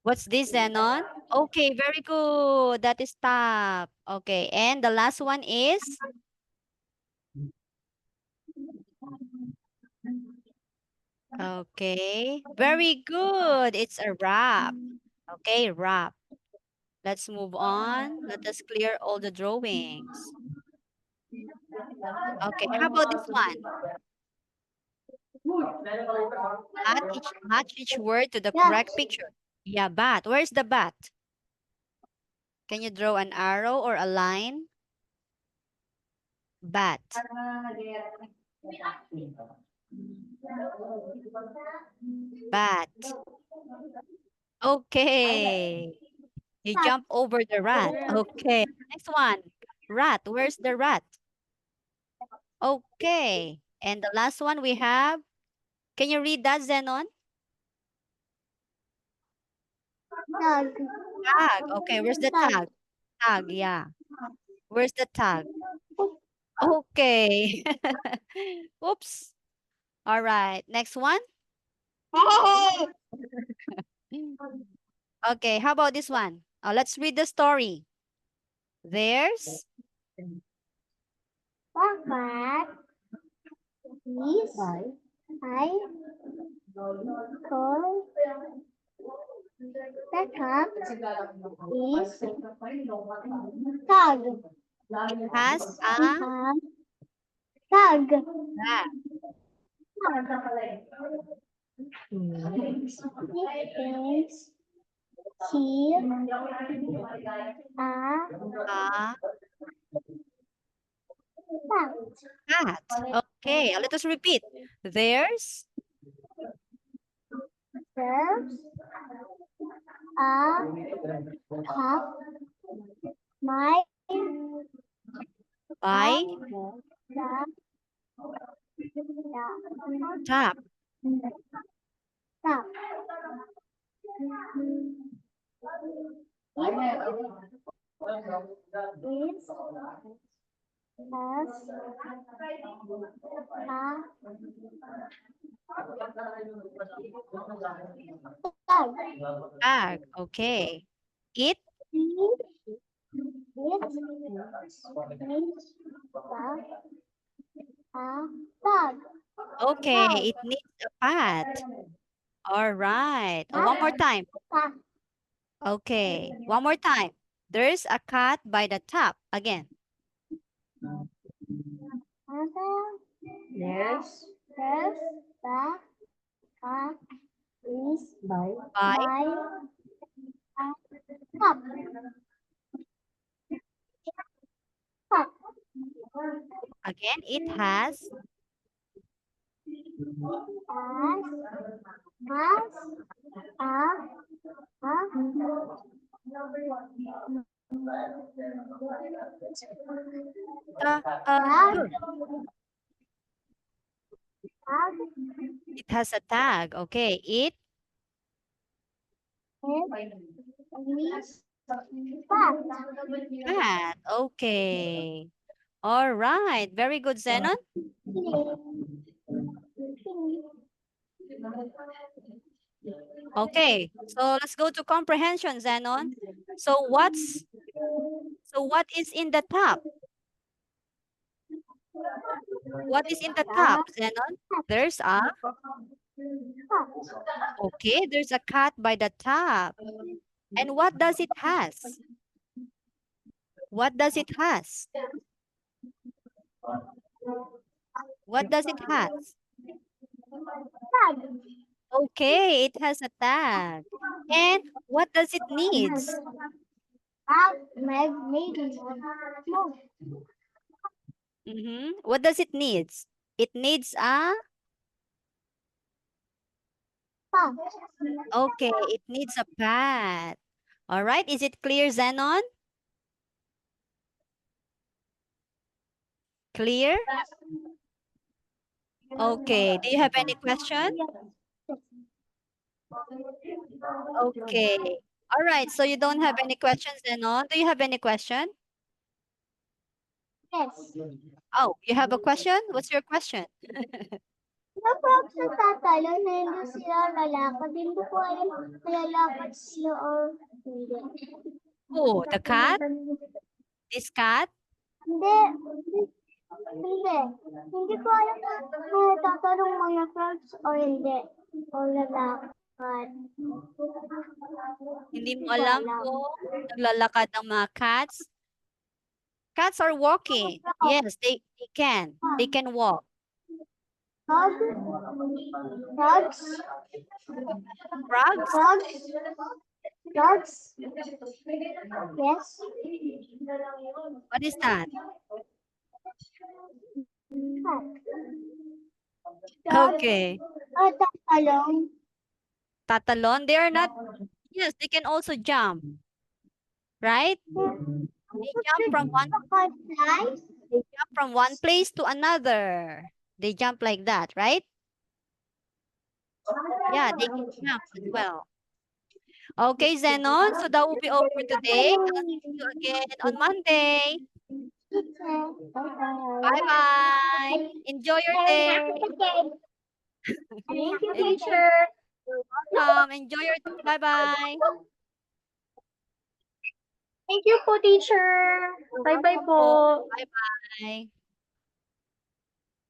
What's this, Zenon? Okay, very good. That is top. Okay, and the last one is? Okay, very good. It's a wrap. Okay, wrap. Let's move on. Let us clear all the drawings. Okay, how about this one? Match each word to the correct picture. Yeah, bat. Where's the bat? Can you draw an arrow or a line? Bat. Bat. Okay. You jump over the rat. Okay. Next one. Rat. Where's the rat? Okay. And the last one we have. Can you read that, Zenon? Tag. Tag. Okay. Where's the tag? Tag. Yeah. Where's the tag? Okay. Oops. All right. Next one. Okay. How about this one? Let's read the story. There's Bakat is I call the cup is tag. it has a Tag. bag. It is here A cat. cat. Okay. Let us repeat. There's Serves a cup. My by the tap. cup. It is has a tag. Bag. Okay. It Tag. okay. It needs a path. All right. One more time. Okay. One more time. There's a cat by the tap. Again. Yes. There's the cat is By by cup. Cup. again. It has a Tag. it has a tag. Okay. It Is fat. cat. Okay. All right. Very good, Zenon. Okay. So let's go to comprehension, Zenon. So what is in the top? What is in the top, Zenon? There's a okay, there's a cat by the top. And what does it has? What does it has? What does it has? Tag. Okay, it has a tag. And what does it needs? What does it needs? It needs a okay, it needs a path. All right, is it clear, Zenon? Clear? Okay, do you have any question? Okay. All right, so you don't have any questions, Zenon? Do you have any question? Yes. Oh, you have a question? What's your question? Napag sa tatalon na hindi sila lalakad. Hindi ko alam lalakad sila or hindi. Oh, the cat? This cat? Hindi. Hindi. Hindi ko alam kung tatalong mga frogs or hindi. O lalakad. Hindi mo alam kung naglalakad ng mga cats? Cats are walking. Yes, they can. They can walk. Frog? Frogs? Frogs? Frogs? Frogs? Yes. What is that? Frog? Okay. Oh, tatalong. Tatalon, they are not, yes, they can also jump. Right? They jump from one place to another. They jump like that, right? Yeah, they can jump as well. Okay, Zenon, so that will be all for today. I'll see you again on Monday. Bye-bye. Enjoy your day. Thank you, Enjoy. teacher. You're welcome. Enjoy your day. Bye-bye. Thank you po, teacher. Bye-bye po. Bye-bye.